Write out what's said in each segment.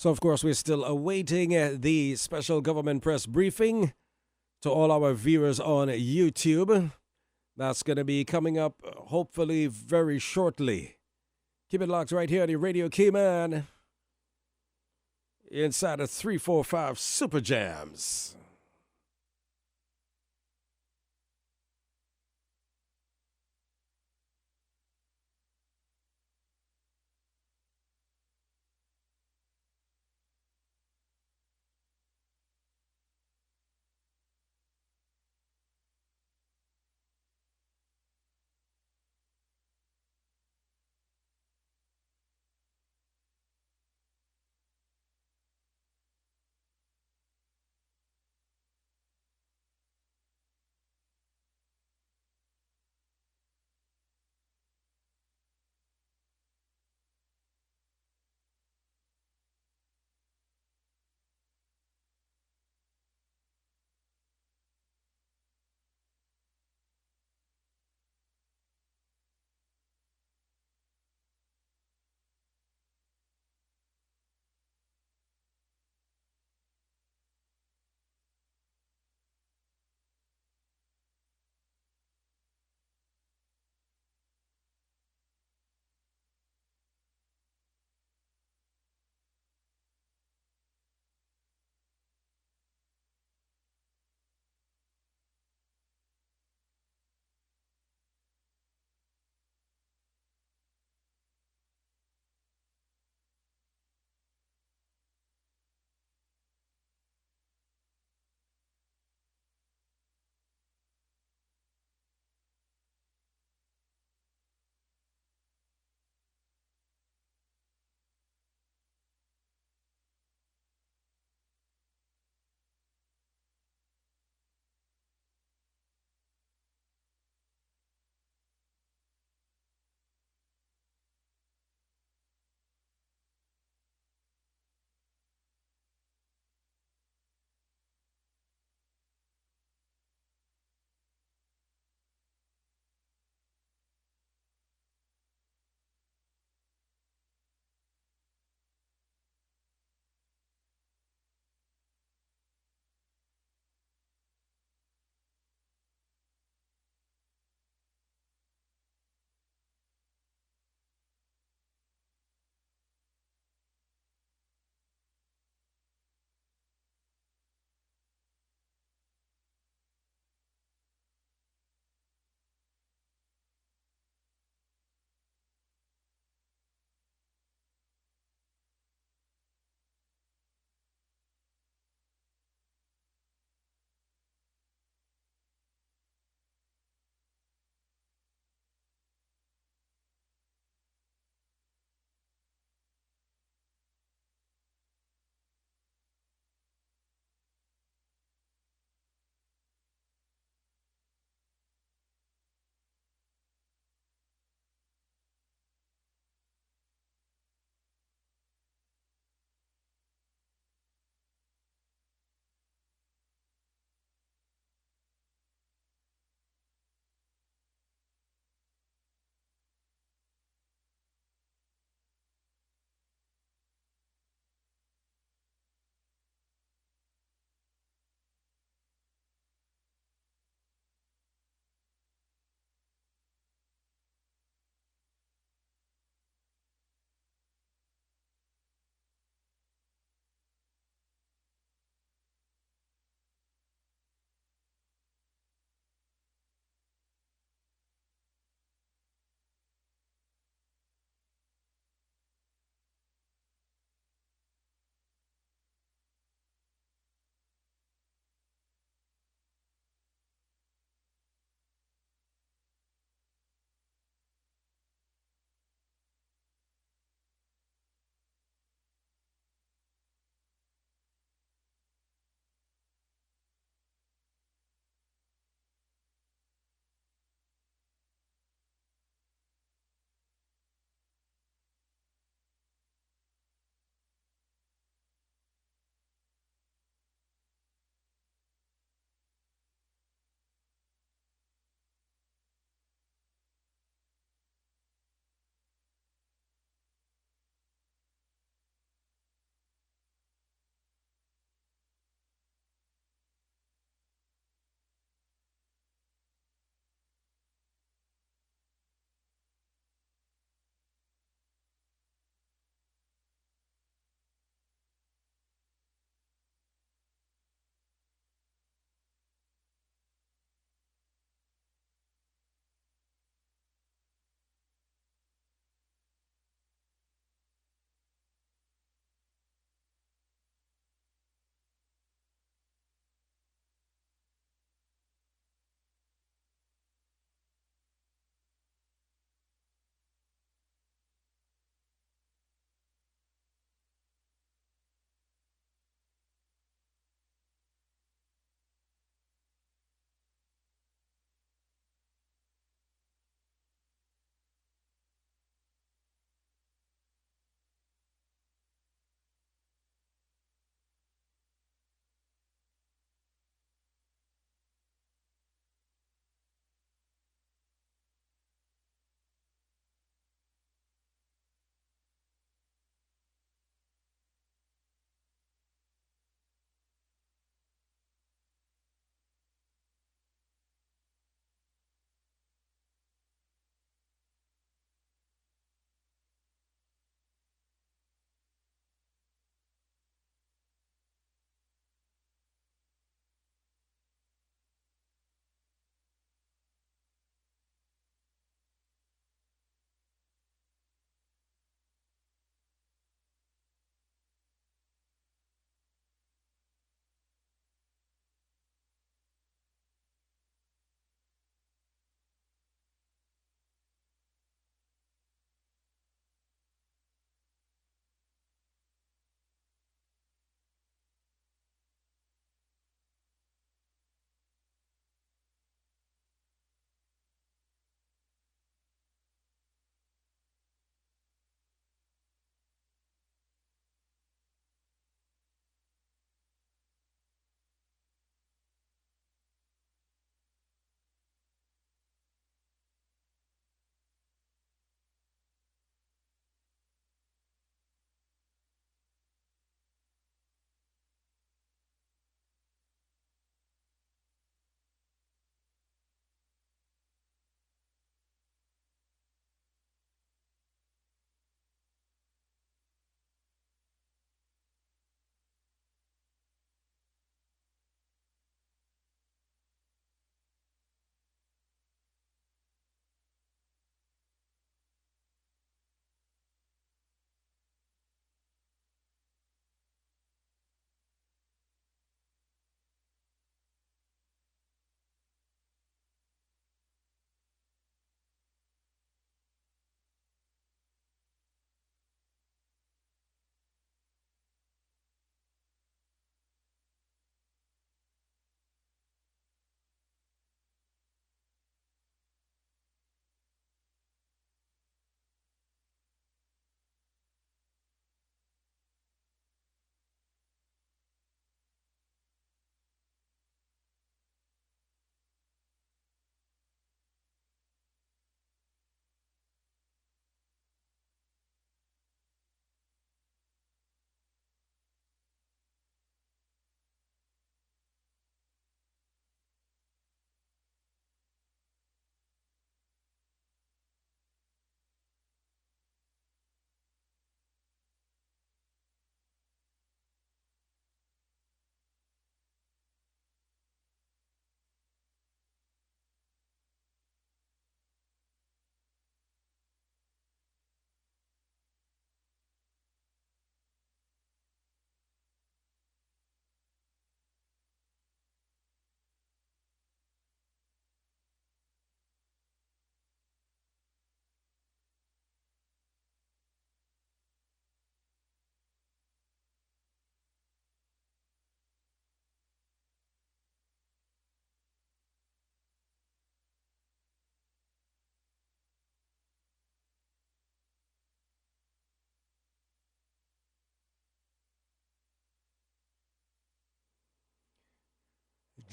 So, of course, we're still awaiting the special government press briefing to all our viewers on YouTube. That's going to be coming up hopefully very shortly. Keep it locked right here on the Radio Keyman inside of 345 Super Jams.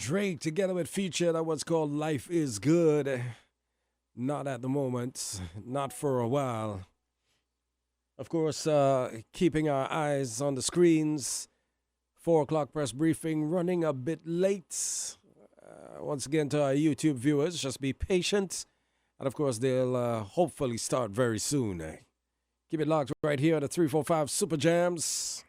Drake together with Future, that was called Life is Good. Not at the moment, not for a while. Of course, keeping our eyes on the screens. 4 o'clock press briefing running a bit late. Once again, to our YouTube viewers, just be patient. And of course, they'll hopefully start very soon. Keep it locked right here at the 345 Super Jams.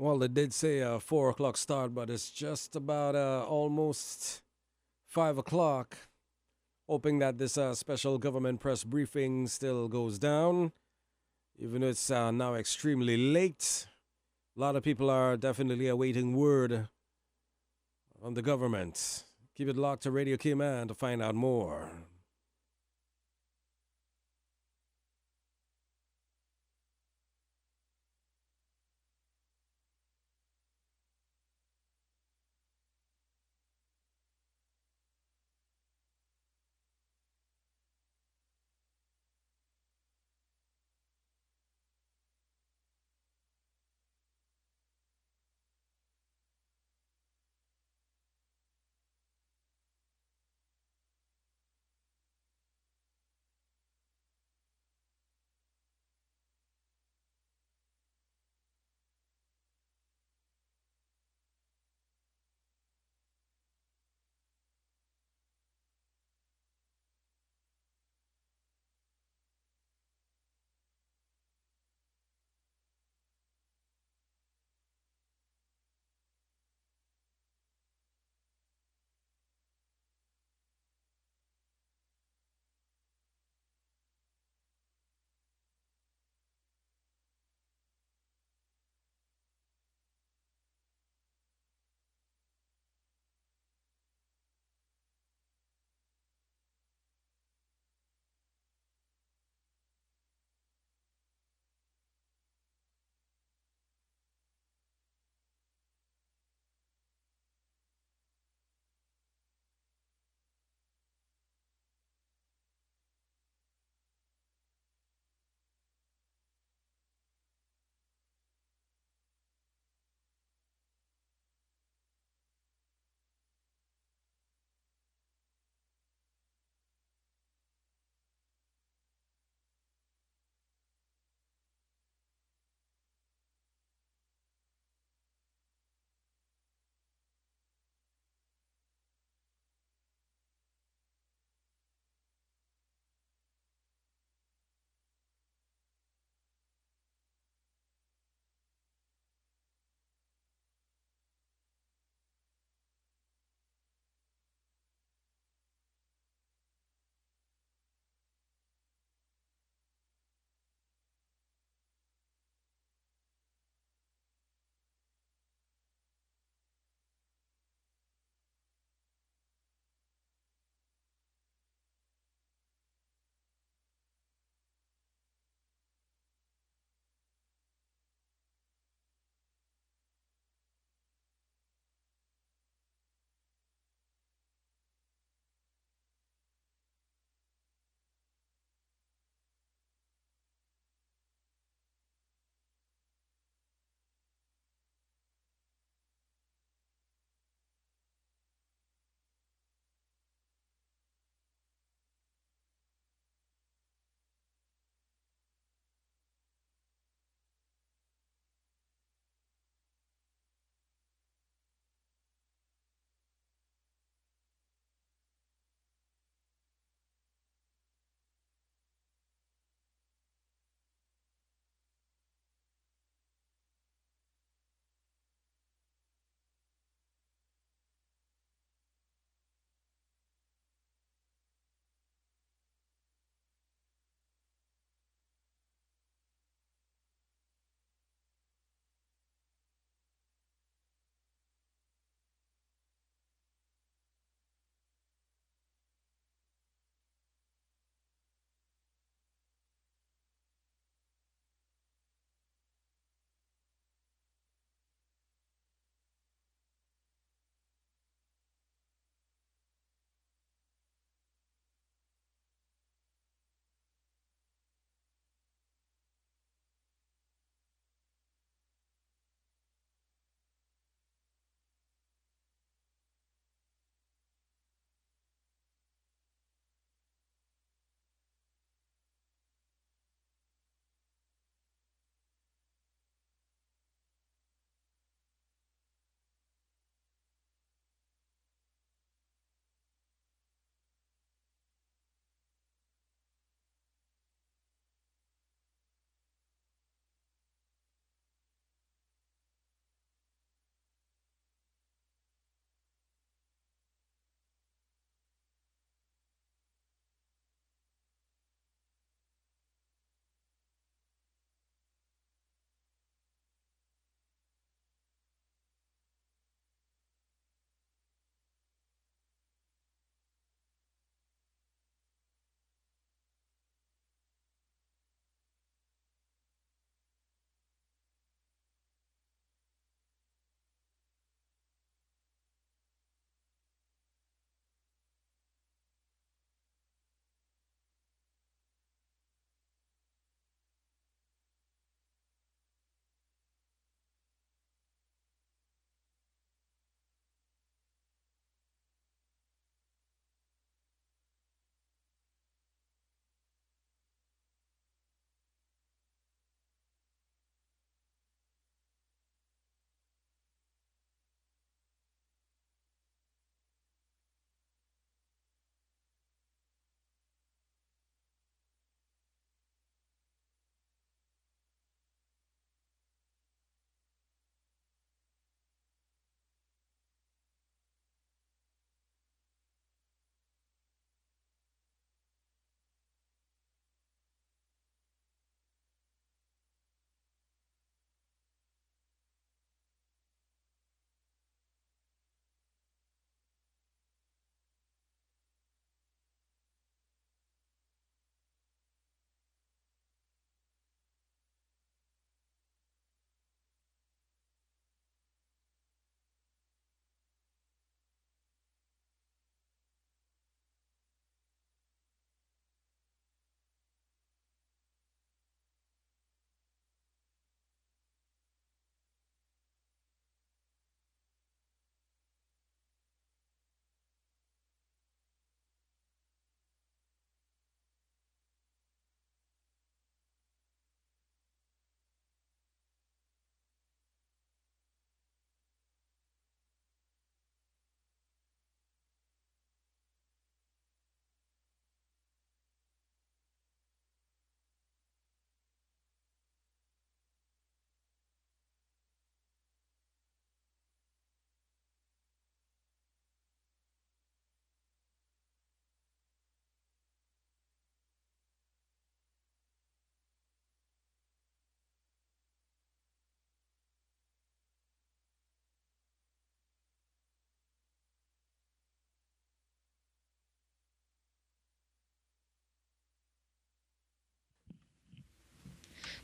Well, they did say a 4 o'clock start, but it's just about almost 5 o'clock. Hoping that this special government press briefing still goes down, even though it's now extremely late. A lot of people are definitely awaiting word on the government. Keep it locked to Radio K-Man to find out more.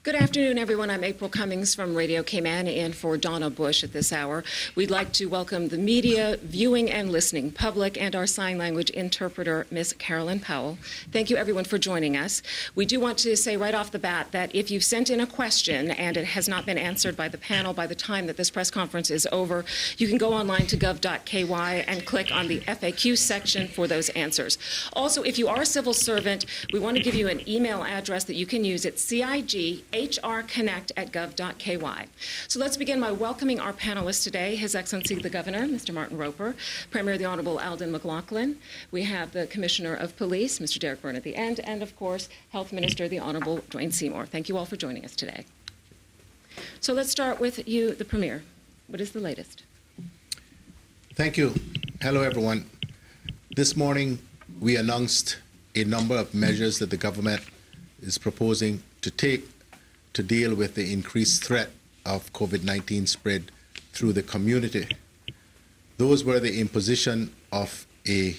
Good afternoon, everyone. I'm April Cummings from Radio Cayman and for Donna Bush at this hour. We'd like to welcome the media, viewing and listening public, and our sign language interpreter, Miss Carolyn Powell. Thank you, everyone, for joining us. We do want to say right off the bat that if you've sent in a question and it has not been answered by the panel by the time that this press conference is over, you can go online to gov.ky and click on the FAQ section for those answers. Also, if you are a civil servant, we want to give you an email address that you can use. It's CIGHRconnect@gov.ky. So let's begin by welcoming our panelists today. His Excellency the Governor, Mr. Martin Roper, Premier the Honorable Alden McLaughlin. We have the Commissioner of Police, Mr. Derek Byrne at the end, and of course, Health Minister the Honorable Dwayne Seymour. Thank you all for joining us today. So let's start with you, the Premier. What is the latest? Thank you. Hello, everyone. This morning, we announced a number of measures that the government is proposing to take to deal with the increased threat of COVID-19 spread through the community. Those were the imposition of a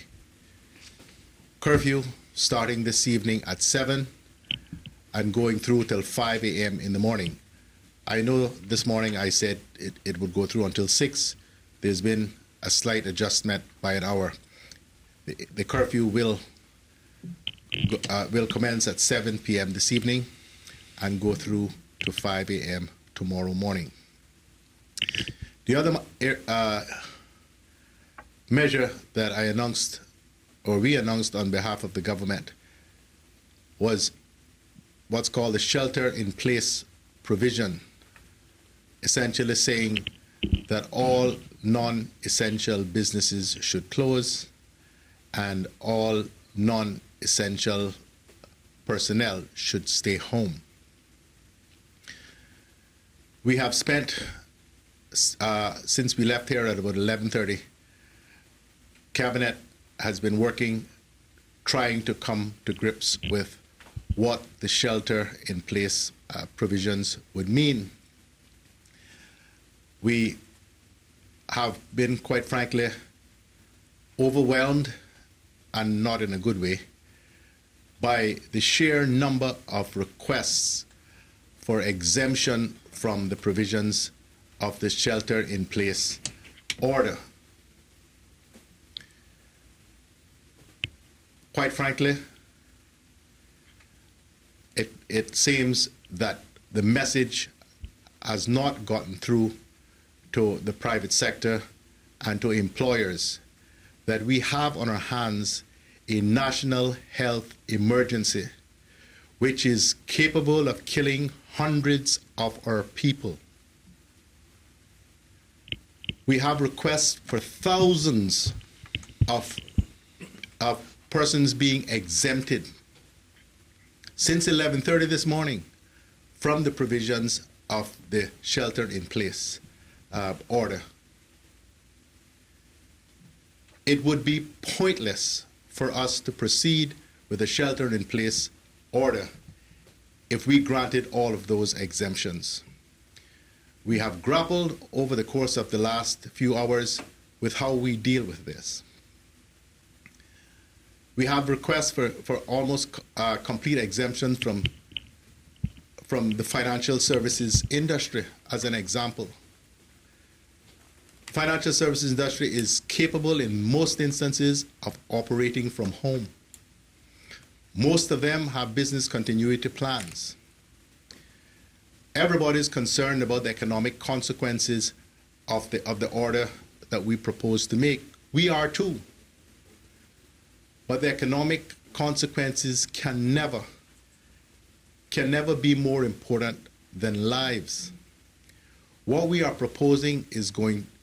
curfew starting this evening at 7 and going through till 5 a.m. in the morning. I know this morning I said it would go through until 6. There's been a slight adjustment by an hour. The curfew will commence at 7 p.m. this evening and go through to 5 a.m. tomorrow morning. The other measure that I announced, or we announced on behalf of the government, was what's called the shelter-in-place provision, essentially saying that all non-essential businesses should close and all non-essential personnel should stay home. We have spent, since we left here at about 11:30, Cabinet has been working, trying to come to grips with what the shelter-in-place provisions would mean. We have been, quite frankly, overwhelmed, and not in a good way, by the sheer number of requests for exemption from the provisions of the shelter-in-place order. Quite frankly, it seems that the message has not gotten through to the private sector and to employers that we have on our hands a national health emergency which is capable of killing hundreds of our people. We have requests for thousands of persons being exempted since 11:30 this morning from the provisions of the shelter-in-place order. It would be pointless for us to proceed with a shelter-in-place order if we granted all of those exemptions. We have grappled over the course of the last few hours with how we deal with this. We have requests for almost complete exemptions from the financial services industry, as an example. Financial services industry is capable in most instances of operating from home. Most of them have business continuity plans. Everybody is concerned about the economic consequences of the order that we propose to make. We are too. But the economic consequences can never be more important than lives. What we are proposing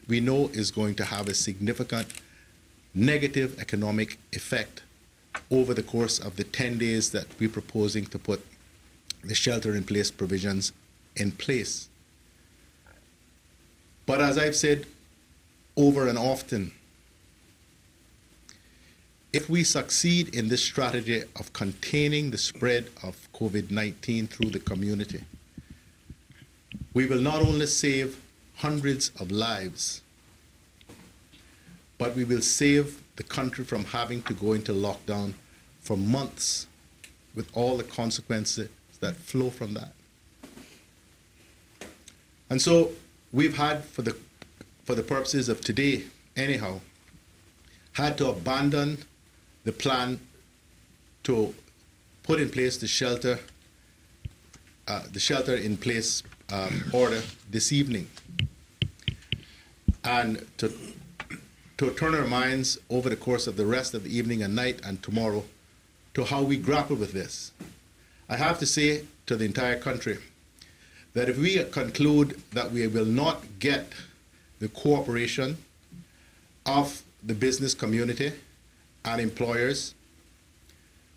we know is going to have a significant negative economic effect over the course of the 10 days that we're proposing to put the shelter-in-place provisions in place. But as I've said over and often, if we succeed in this strategy of containing the spread of COVID-19 through the community, we will not only save hundreds of lives, but we will save the country from having to go into lockdown for months with all the consequences that flow from that. And so we've had, for the purposes of today, anyhow, had to abandon the plan to put in place the shelter in place order this evening, and to turn our minds over the course of the rest of the evening and night and tomorrow to how we grapple with this. I have to say to the entire country that if we conclude that we will not get the cooperation of the business community and employers,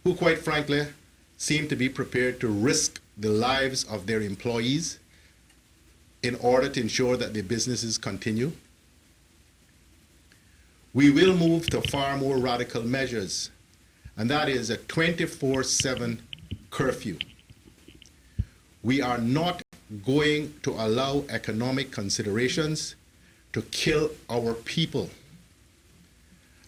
who quite frankly seem to be prepared to risk the lives of their employees in order to ensure that their businesses continue, we will move to far more radical measures, and that is a 24/7 curfew. We are not going to allow economic considerations to kill our people.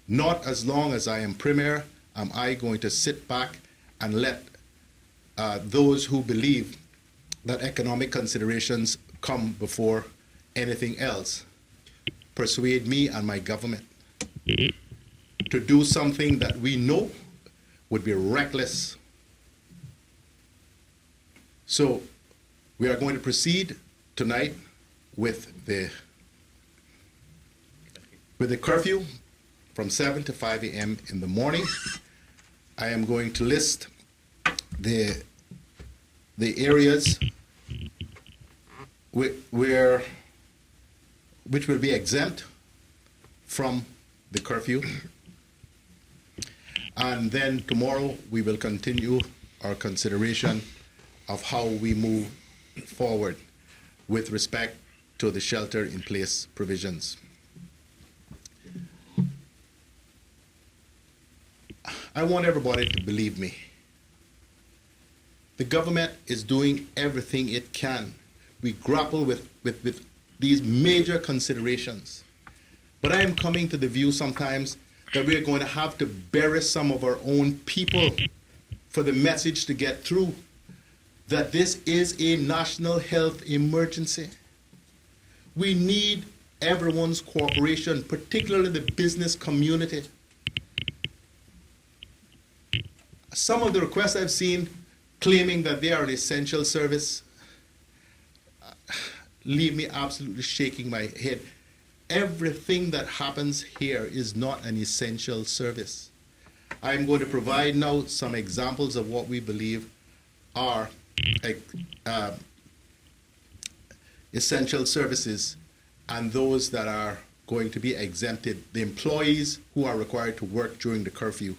Not as long as I am Premier am I going to sit back and let those who believe that economic considerations come before anything else persuade me and my government to do something that we know would be reckless. So we are going to proceed tonight with the curfew from 7 to 5 a.m. in the morning. I am going to list the areas which will be exempt from the curfew. And then tomorrow we will continue our consideration of how we move forward with respect to the shelter in place provisions. I want everybody to believe me. The government is doing everything it can. We grapple with these major considerations. But I am coming to the view sometimes that we are going to have to bury some of our own people for the message to get through that this is a national health emergency. We need everyone's cooperation, particularly the business community. Some of the requests I've seen claiming that they are an essential service leave me absolutely shaking my head. Everything that happens here is not an essential service. I'm going to provide now some examples of what we believe are essential services and those that are going to be exempted. The employees who are required to work during the curfew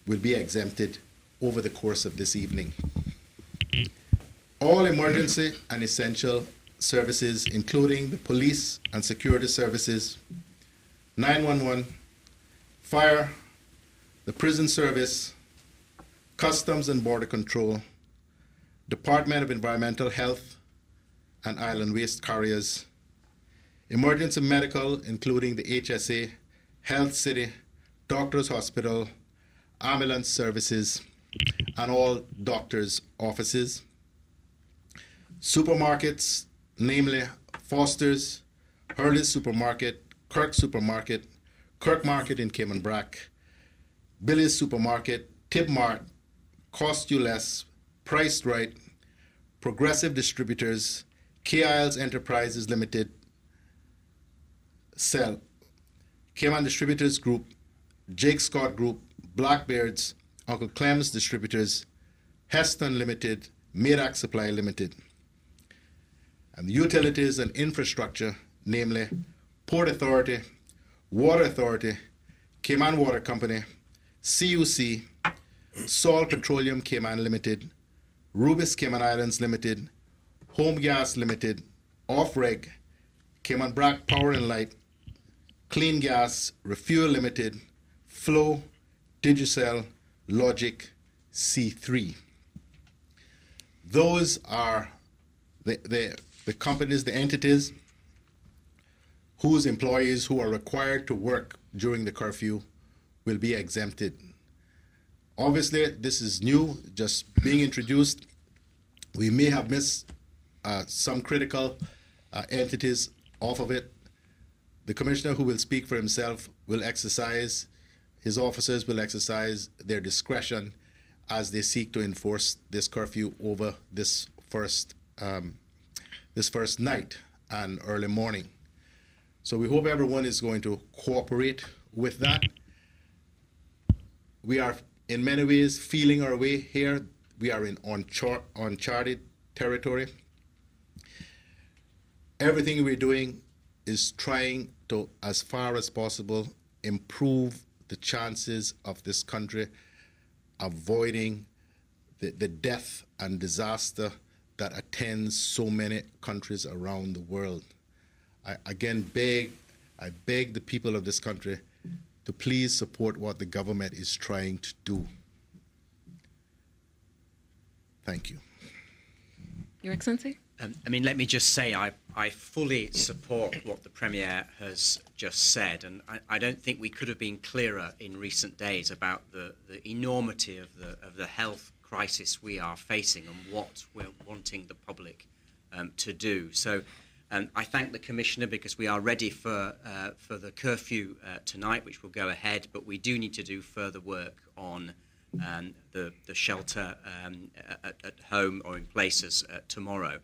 will be exempted over the course of this evening. All emergency and essential services, including the police and security services, 911, fire, the prison service, Customs and Border Control, Department of Environmental Health and Island Waste Carriers, emergency medical, including the HSA, Health City, Doctors Hospital, ambulance services, and all doctors' offices, supermarkets, namely Foster's, Hurley's Supermarket, Kirk Supermarket, Kirk Market in Cayman Brack, Billy's Supermarket, Tib Mart, Cost You Less, Priced Right, Progressive Distributors, K-Isles Enterprises Limited, Cell, Cayman Distributors Group, Jake Scott Group, Blackbeards, Uncle Clem's Distributors, Heston Limited, Medak Supply Limited. And the utilities and infrastructure, namely Port Authority, Water Authority, Cayman Water Company, CUC, Salt Petroleum Cayman Limited, Rubis Cayman Islands Limited, Home Gas Limited, Off-Reg, Cayman Brack Power and Light, Clean Gas, Refuel Limited, Flow, Digicel, Logic, C3. Those are the companies, the entities whose employees who are required to work during the curfew will be exempted. Obviously, this is new, just being introduced. We may have missed some critical entities off of it. The commissioner, who will speak for himself, will exercise, his officers will exercise their discretion as they seek to enforce this curfew over this first night and early morning. So we hope everyone is going to cooperate with that. We are in many ways feeling our way here. We are in uncharted territory. Everything we're doing is trying to, as far as possible, improve the chances of this country avoiding the death and disaster that attends so many countries around the world. I again beg the people of this country to please support what the government is trying to do. Thank you. Your Excellency? Let me just say I fully support what the Premier has just said, and I don't think we could have been clearer in recent days about the enormity of the health crisis we are facing and what we're wanting the public to do. So I thank the Commissioner, because we are ready for the curfew tonight, which will go ahead, but we do need to do further work on the shelter at home or in places tomorrow.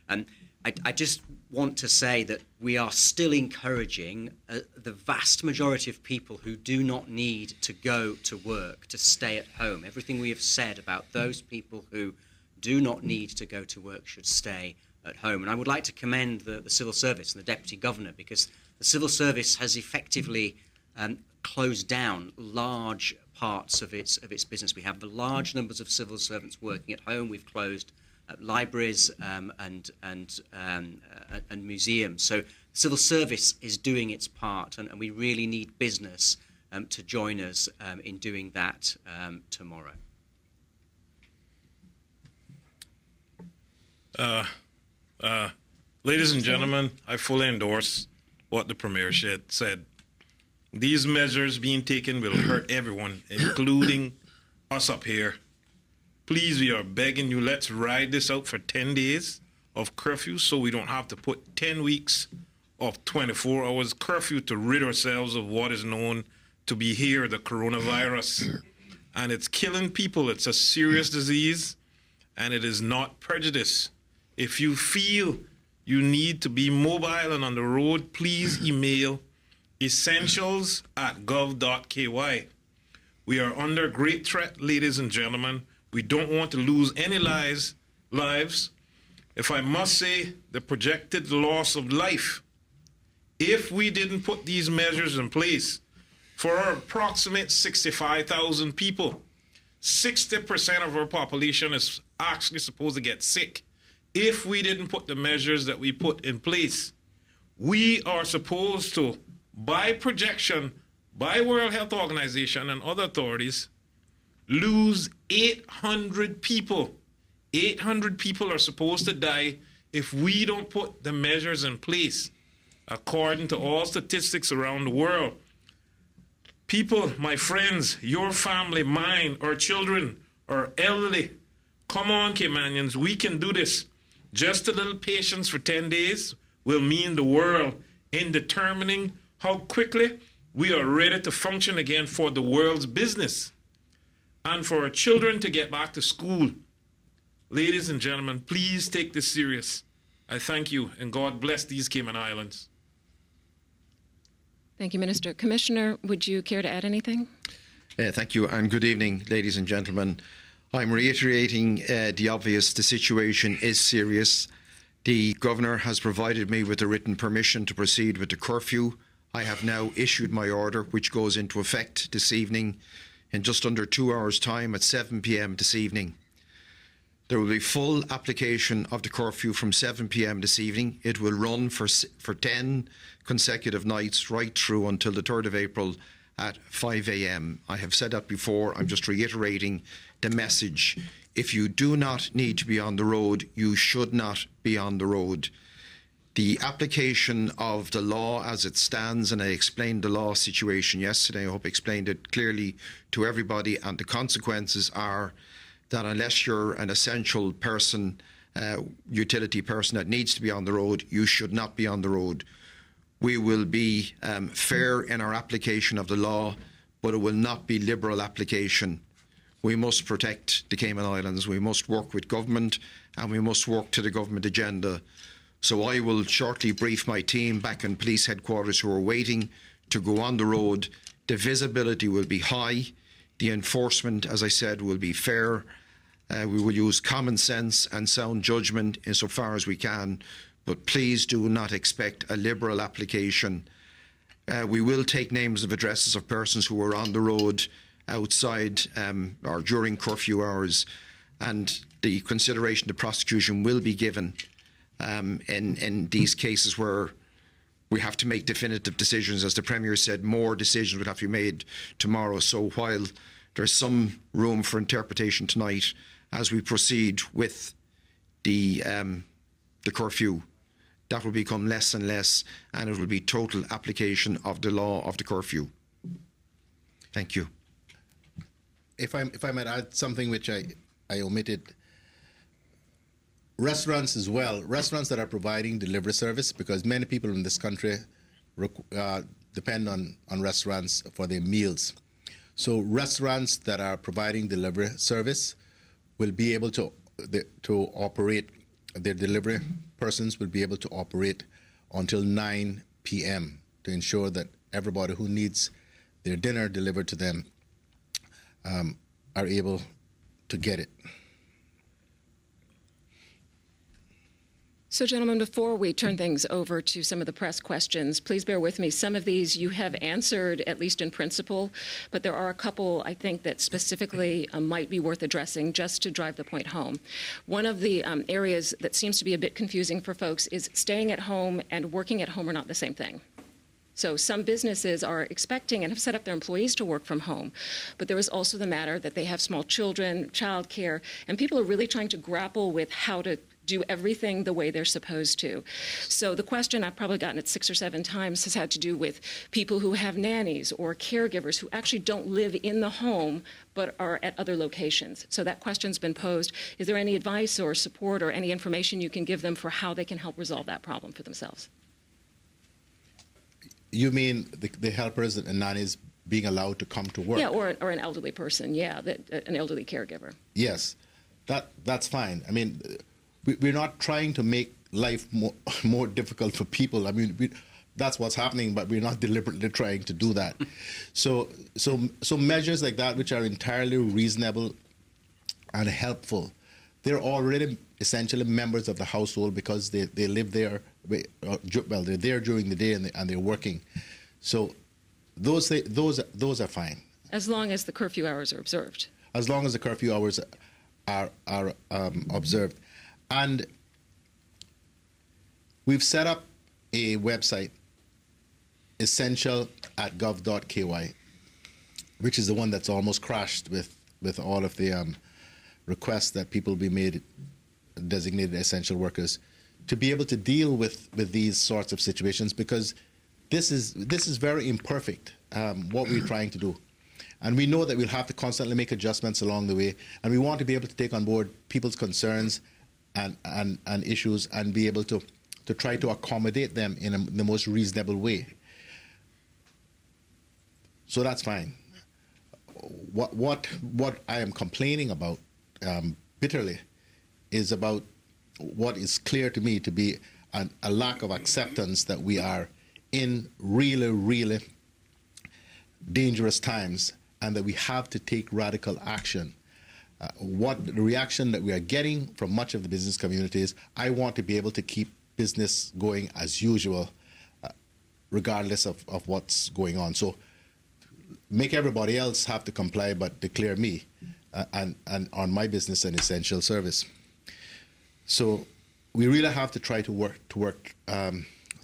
And I just want to say that we are still encouraging the vast majority of people who do not need to go to work to stay at home. Everything we have said about those people who do not need to go to work should stay at home. And I would like to commend the Civil Service and the Deputy Governor, because the Civil Service has effectively closed down large parts of its business. We have large numbers of civil servants working at home. We've closed libraries and museums. So civil service is doing its part, and we really need business to join us in doing that tomorrow. Ladies and gentlemen, I fully endorse what the Premier said. These measures being taken will hurt everyone, including us up here. Please, we are begging you, let's ride this out for 10 days of curfew so we don't have to put 10 weeks of 24 hours curfew to rid ourselves of what is known to be here, the coronavirus. And it's killing people. It's a serious disease, and it is not prejudice. If you feel you need to be mobile and on the road, please email essentials@gov.ky. We are under great threat, ladies and gentlemen. We don't want to lose any lives. If I must say, the projected loss of life, if we didn't put these measures in place for our approximate 65,000 people, 60% of our population is actually supposed to get sick. If we didn't put the measures that we put in place, we are supposed to, by projection, by World Health Organization and other authorities, lose 800 people. 800 people are supposed to die if we don't put the measures in place, according to all statistics around the world. People, my friends, your family, mine, our children, our elderly, come on, Caymanians, we can do this. Just a little patience for 10 days will mean the world in determining how quickly we are ready to function again for the world's business and for our children to get back to school. Ladies and gentlemen, please take this serious. I thank you, and God bless these Cayman Islands. Thank you, Minister. Commissioner, would you care to add anything? Thank you, and good evening, ladies and gentlemen. I'm reiterating the obvious. The situation is serious. The Governor has provided me with a written permission to proceed with the curfew. I have now issued my order, which goes into effect this evening in just under 2 hours' time at 7 p.m. this evening. There will be full application of the curfew from 7 p.m. this evening. It will run for 10 consecutive nights right through until the 3rd of April at 5 a.m. I have said that before. I'm just reiterating the message. If you do not need to be on the road, you should not be on the road. The application of the law as it stands, and I explained the law situation yesterday, I hope I explained it clearly to everybody, and the consequences are that unless you're an essential person utility person that needs to be on the road, you should not be on the road. We will be fair in our application of the law, but it will not be liberal application. We must protect the Cayman Islands. We must work with government, and we must work to the government agenda. So I will shortly brief my team back in police headquarters who are waiting to go on the road. The visibility will be high. The enforcement, as I said, will be fair. We will use common sense and sound judgment insofar as we can, but please do not expect a liberal application. We will take names of addresses of persons who are on the road outside or during curfew hours, and the consideration the prosecution will be given in these cases where we have to make definitive decisions. As the Premier said, more decisions would have to be made tomorrow. So while there's some room for interpretation tonight, as we proceed with the curfew, that will become less and less, and it will be total application of the law of the curfew. Thank you. If I might add something which I omitted. Restaurants as well, restaurants that are providing delivery service, because many people in this country depend on restaurants for their meals. So restaurants that are providing delivery service will be able to operate, their delivery persons will be able to operate until 9 p.m. to ensure that everybody who needs their dinner delivered to them are able to get it. So, gentlemen, before we turn things over to some of the press questions, please bear with me. Some of these you have answered, at least in principle, but there are a couple, I think, that specifically might be worth addressing just to drive the point home. One of the areas that seems to be a bit confusing for folks is staying at home and working at home are not the same thing. So some businesses are expecting and have set up their employees to work from home. But there is also the matter that they have small children, childcare, and people are really trying to grapple with how to do everything the way they're supposed to. So the question, I've probably gotten it 6 or 7 times, has had to do with people who have nannies or caregivers who actually don't live in the home but are at other locations. So that question's been posed. Is there any advice or support or any information you can give them for how they can help resolve that problem for themselves? You mean the helpers and nannies being allowed to come to work? Yeah, or an elderly person, yeah, an elderly caregiver. Yes, that's fine. I mean, we're not trying to make life more difficult for people. I mean, that's what's happening, but we're not deliberately trying to do that. So measures like that, which are entirely reasonable and helpful, they're already essentially members of the household because they live there. Well, they're there during the day and they're working. So those are fine. As long as the curfew hours are observed. As long as the curfew hours are observed. And we've set up a website, essential@gov.ky, which is the one that's almost crashed with all of the requests that people be made designated essential workers, to be able to deal with these sorts of situations, because this is very imperfect, what we're trying to do. And we know that we'll have to constantly make adjustments along the way, and we want to be able to take on board people's concerns and issues and be able to try to accommodate them in the most reasonable way. So that's fine. What I am complaining about bitterly is about what is clear to me to be a lack of acceptance that we are in really, really dangerous times and that we have to take radical action. What the reaction that we are getting from much of the business community is, I want to be able to keep business going as usual, regardless of what's going on. So make everybody else have to comply, but declare me and on my business an essential service. So we really have to try to work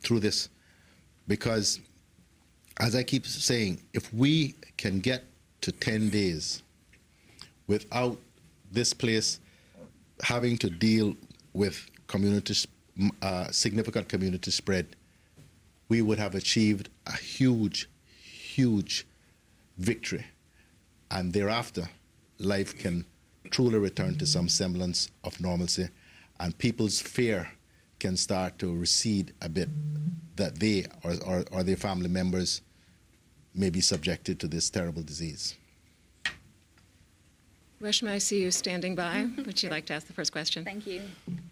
through this, because, as I keep saying, if we can get to 10 days without this place having to deal with significant community spread, we would have achieved a huge, huge victory. And thereafter, life can truly return to some semblance of normalcy. and people's fear can start to recede a bit that they or their family members may be subjected to this terrible disease. Reshma, I see you standing by. Would you like to ask the first question? Thank you.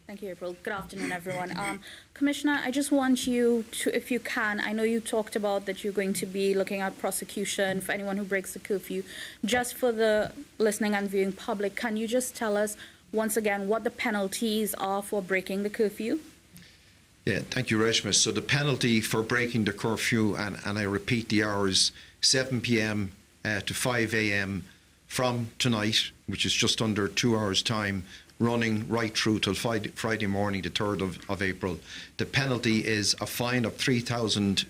Thank you, April. Good afternoon, everyone. Commissioner, I just want you to, if you can, I know you talked about that you're going to be looking at prosecution for anyone who breaks the curfew. Just for the listening and viewing public, can you just tell us once again what the penalties are for breaking the curfew? Yeah, thank you, Reshma. So the penalty for breaking the curfew, and I repeat the hours, 7 p.m. To 5 a.m. from tonight, which is just under 2 hours' time, running right through till Friday morning, the 3rd of April. The penalty is a fine of 3,000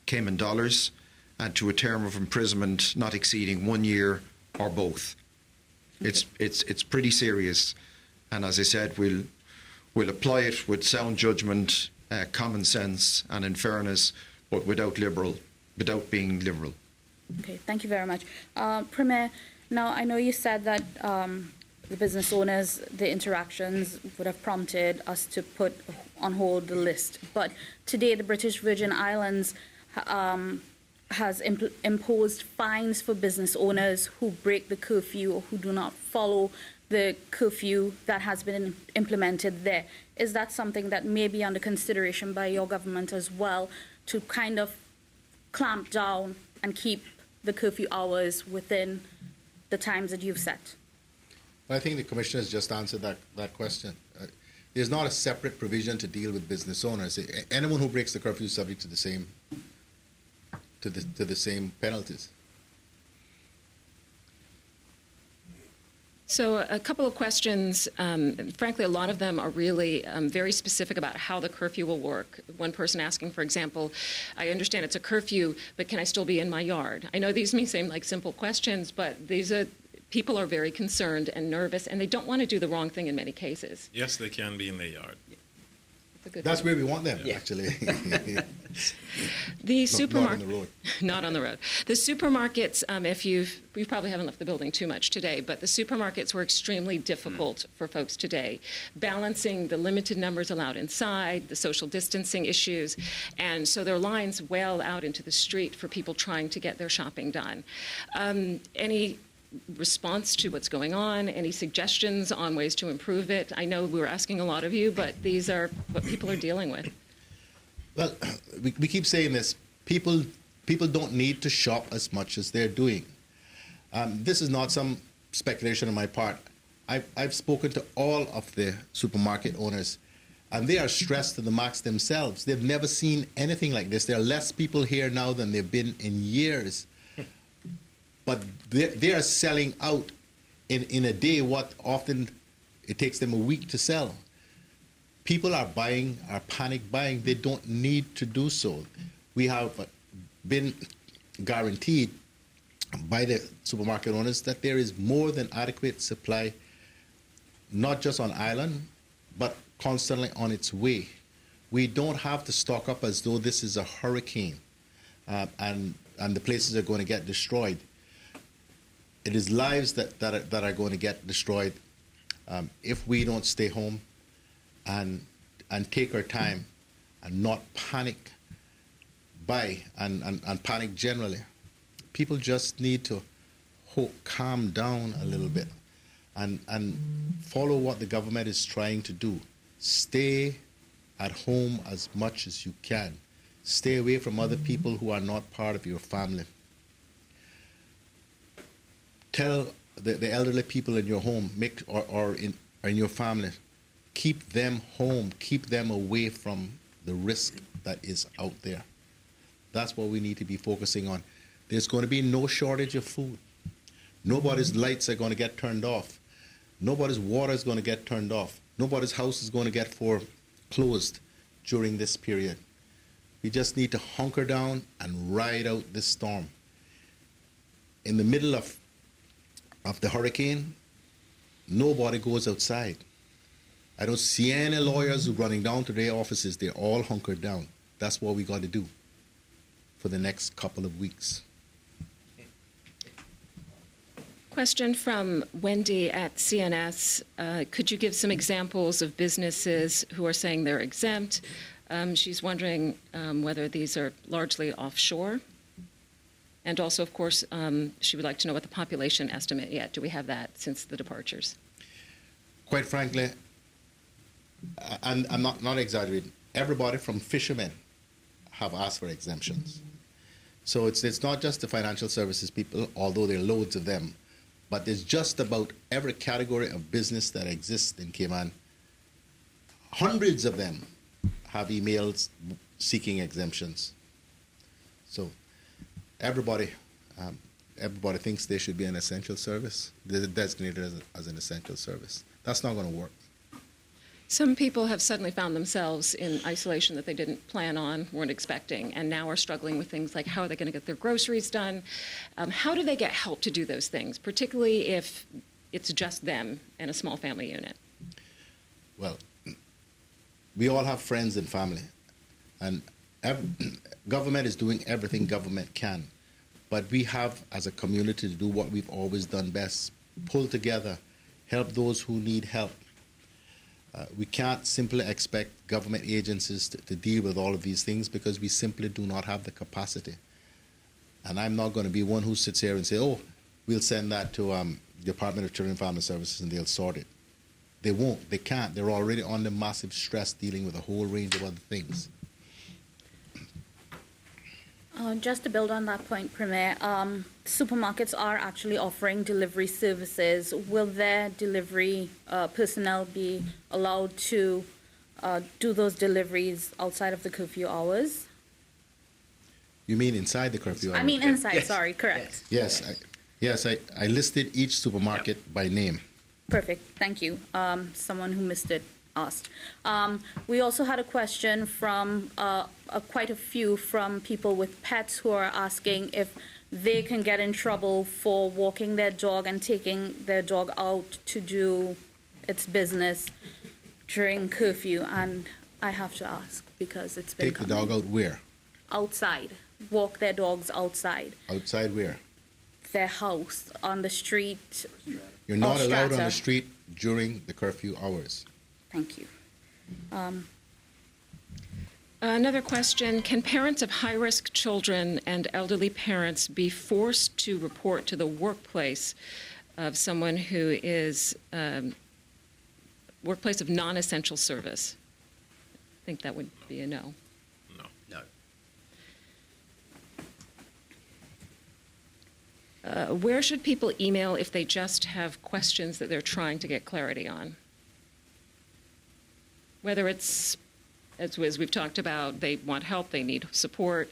Cayman dollars and to a term of imprisonment not exceeding 1 year or both. It's pretty serious, and as I said, we'll apply it with sound judgment, common sense, and in fairness, but without being liberal. Okay, thank you very much. Premier, now I know you said that the business owners, the interactions would have prompted us to put on hold the list. But today, the British Virgin Islands has imposed fines for business owners who break the curfew or who do not follow the curfew that has been implemented there. Is that something that may be under consideration by your government as well, to kind of clamp down and keep the curfew hours within the times that you've set? I think the Commissioner has just answered that question. There's not a separate provision to deal with business owners. Anyone who breaks the curfew is subject to the same penalties. So a couple of questions. Frankly, a lot of them are really very specific about how the curfew will work. One person asking, for example, I understand it's a curfew, but can I still be in my yard? I know these may seem like simple questions, but people are very concerned and nervous, and they don't want to do the wrong thing in many cases. Yes, they can be in their yard. That's where we want them, actually. The Not supermarket, on the road. Not on the road. The supermarkets, we probably haven't left the building too much today, but the supermarkets were extremely difficult for folks today, balancing the limited numbers allowed inside, the social distancing issues, and so there are lines well out into the street for people trying to get their shopping done. Any response to what's going on? Any suggestions on ways to improve it? I know we were asking a lot of you, but these are what people are dealing with. Well, we keep saying this. People don't need to shop as much as they're doing. This is not some speculation on my part. I've spoken to all of the supermarket owners, and they are stressed to the max themselves. They've never seen anything like this. There are less people here now than they've been in years. But they are selling out in a day what often it takes them a week to sell. People are panic buying. They don't need to do so. We have been guaranteed by the supermarket owners that there is more than adequate supply, not just on island, but constantly on its way. We don't have to stock up as though this is a hurricane and the places are going to get destroyed. It is lives that are going to get destroyed if we don't stay home and take our time and not panic buy and panic generally. People just need to calm down a little bit and follow what the government is trying to do. Stay at home as much as you can. Stay away from other people who are not part of your family. Tell the elderly people in your home or in your family, keep them home, keep them away from the risk that is out there. That's what we need to be focusing on. There's going to be no shortage of food. Nobody's lights are going to get turned off. Nobody's water is going to get turned off. Nobody's house is going to get foreclosed during this period. We just need to hunker down and ride out this storm. In the middle of the hurricane, nobody goes outside. I don't see any lawyers running down to their offices. They're all hunkered down. That's what we got to do for the next couple of weeks. Question from Wendy at CNS. Could you give some examples of businesses who are saying they're exempt? She's wondering whether these are largely offshore. And also, of course, she would like to know what the population estimate yet. Do we have that since the departures? Quite frankly, and I'm not exaggerating, everybody from fishermen have asked for exemptions. So it's not just the financial services people, although there are loads of them, but there's just about every category of business that exists in Cayman. Hundreds of them have emails seeking exemptions. So everybody thinks they should be an essential service. They're designated as an essential service. That's not going to work. Some people have suddenly found themselves in isolation that they didn't plan on, weren't expecting, and now are struggling with things like how are they going to get their groceries done? How do they get help to do those things, particularly if it's just them and a small family unit? Well, we all have friends and family, and government is doing everything government can, but we have, as a community, to do what we've always done best: pull together, help those who need help. We can't simply expect government agencies to deal with all of these things because we simply do not have the capacity. And I'm not going to be one who sits here and say, oh, we'll send that to Department of Children and Family Services and they'll sort it. They won't. They can't. They're already under massive stress dealing with a whole range of other things. Just to build on that point, Premier, supermarkets are actually offering delivery services. Will their delivery personnel be allowed to do those deliveries outside of the curfew hours? You mean inside the curfew hours? I mean inside, Yes. sorry, correct. Yes, I listed each supermarket by name. Perfect, thank you. Someone who missed it asked. We also had a question from quite a few from people with pets who are asking if they can get in trouble for walking their dog and taking their dog out to do its business during curfew. And I have to ask because it's been Take the dog out where? outside. Walk their dogs outside. Outside where? Their house, on the street. You're not Or allowed on strata. the street during the curfew hours. Thank you. Another question, can parents of high-risk children and elderly parents be forced to report to the workplace of someone who is workplace of non-essential service? I think that would be a no. No. Where should people email if they just have questions that they're trying to get clarity on? Whether it's, as we've talked about, they want help, they need support,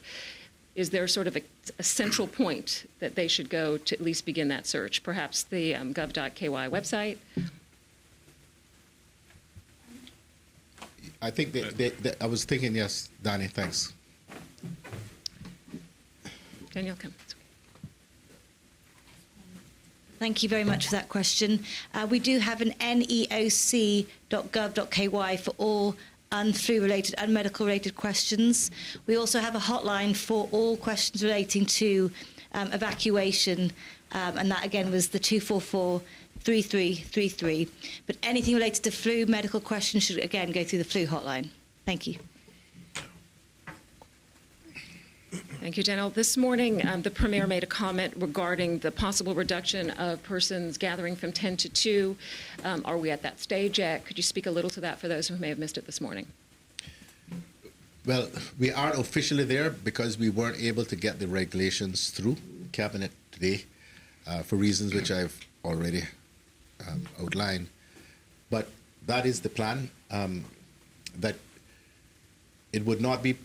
is there sort of a central point that they should go to at least begin that search? Perhaps the gov.ky website? I think I was thinking, yes, Danny, thanks. Danielle, come. Thank you very much for that question. We do have an neoc.gov.ky for all unflu-related and medical-related questions. We also have a hotline for all questions relating to evacuation, and that again was the 244-3333. But anything related to flu medical questions should again go through the flu hotline. Thank you. Thank you, Danielle. This morning, the Premier made a comment regarding the possible reduction of persons gathering from 10 to 2. Are we at that stage yet? Could you speak a little to that for those who may have missed it this morning? Well, we aren't officially there because we weren't able to get the regulations through Cabinet today for reasons which I've already outlined. But that is the plan, that it would not be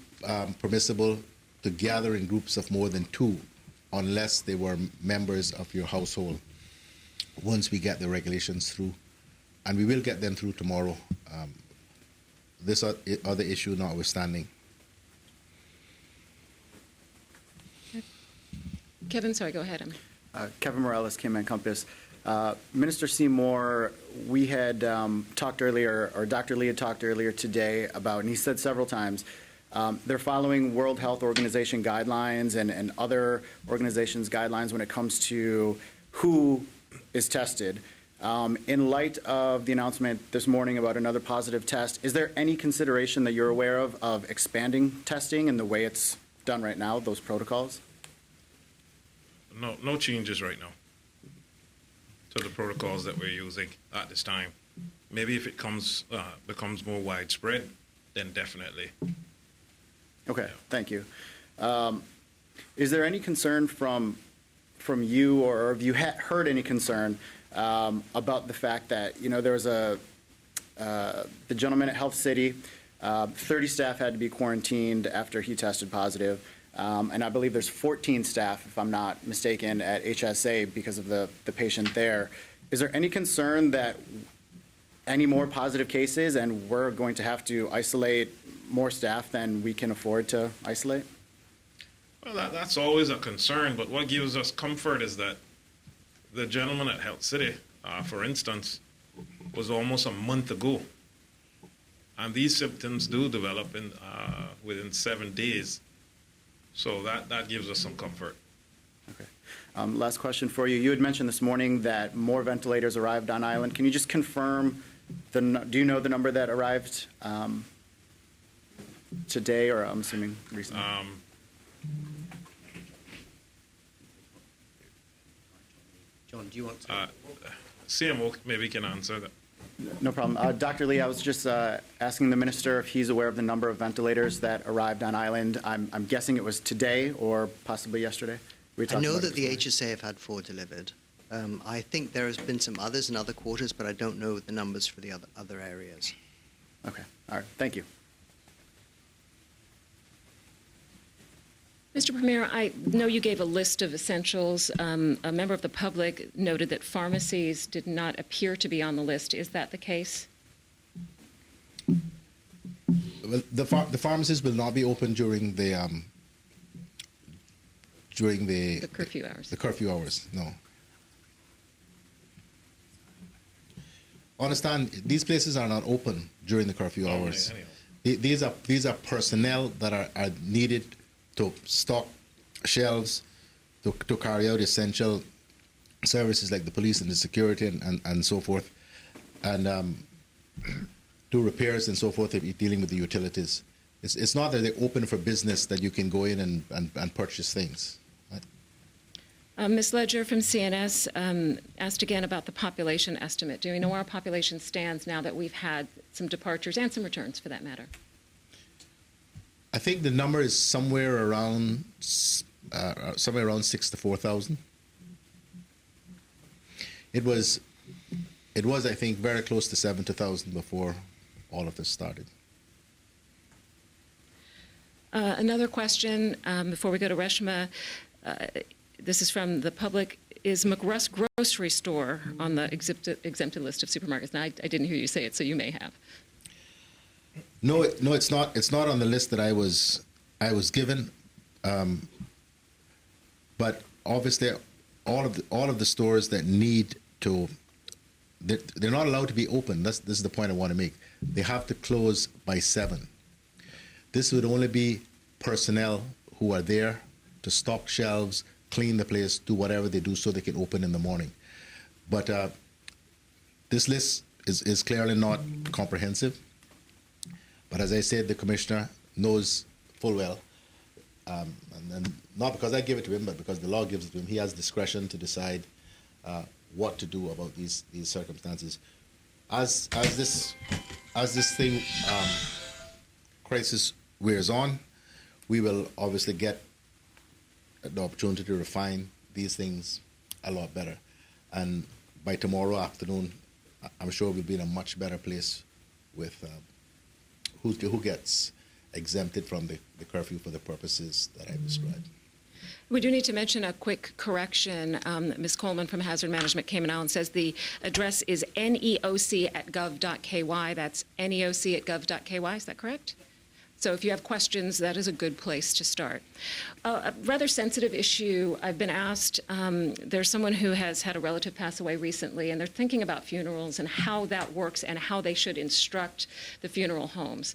permissible to gather in groups of more than 2 unless they were members of your household once we get the regulations through. And we will get them through tomorrow, this other issue notwithstanding. Kevin, sorry, go ahead. Kevin Morales, Cayman Compass. Minister Seymour, we had talked earlier, or Dr. Lee had talked earlier today about, and he said several times, they're following World Health Organization guidelines and other organizations' guidelines when it comes to who is tested. In light of the announcement this morning about another positive test, is there any consideration that you're aware of expanding testing in the way it's done right now, those protocols? No changes right now to the protocols that we're using at this time. Maybe if it becomes more widespread, then definitely. Okay, thank you. Is there any concern from you, or have you heard any concern about the fact that, there was the gentleman at Health City, 30 staff had to be quarantined after he tested positive, and I believe there's 14 staff, if I'm not mistaken, at HSA because of the patient there. Is there any concern that any more positive cases and we're going to have to isolate more staff than we can afford to isolate? Well, that's always a concern, but what gives us comfort is that the gentleman at Health City, for instance, was almost a month ago. And these symptoms do develop within 7 days. So that gives us some comfort. Okay. Last question for you. You had mentioned this morning that more ventilators arrived on island. Can you just confirm, do you know the number that arrived today, or I'm assuming recently? John, do you want to? CMO maybe can answer that. No problem. Dr. Lee, I was just asking the minister if he's aware of the number of ventilators that arrived on island. I'm guessing it was today or possibly yesterday. I know that the HSA have had 4 delivered. I think there has been some others in other quarters, but I don't know the numbers for the other areas. Okay. All right. Thank you. Mr. Premier, I know you gave a list of essentials. A member of the public noted that pharmacies did not appear to be on the list. Is that the case? Well, the pharmacies will not be open during the curfew hours. The curfew hours, no. Understand, these places are not open during the curfew hours. These are personnel that are needed to stock shelves, to carry out essential services like the police and the security and so forth, and do repairs and so forth, dealing with the utilities. It's not that they're open for business that you can go in and purchase things. Right? Ms. Ledger from CNS asked again about the population estimate. Do we know where our population stands now that we've had some departures and some returns, for that matter? I think the number is somewhere around 6,000 to 4,000. It was I think very close to 7,000 before all of this started. Another question before we go to Reshma. This is from the public. Is McRuss Grocery Store on the exempted list of supermarkets? Now, I didn't hear you say it, so you may have. No, it's not. It's not on the list that I was given. But obviously, all of the stores that need to, they're not allowed to be open. This is the point I want to make. They have to close by 7. This would only be personnel who are there to stock shelves, clean the place, do whatever they do so they can open in the morning. But this list is clearly not comprehensive. But as I said, the commissioner knows full well, and not because I give it to him, but because the law gives it to him. He has discretion to decide what to do about these circumstances. As this thing crisis wears on, we will obviously get the opportunity to refine these things a lot better. And by tomorrow afternoon, I'm sure we'll be in a much better place with who gets exempted from the curfew for the purposes that I've described. We do need to mention a quick correction. Ms. Coleman from Hazard Management came out and says the address is neoc@gov.ky. That's neoc@gov.ky. Is that correct? So if you have questions, that is a good place to start. A rather sensitive issue, I've been asked, there's someone who has had a relative pass away recently, and they're thinking about funerals and how that works and how they should instruct the funeral homes.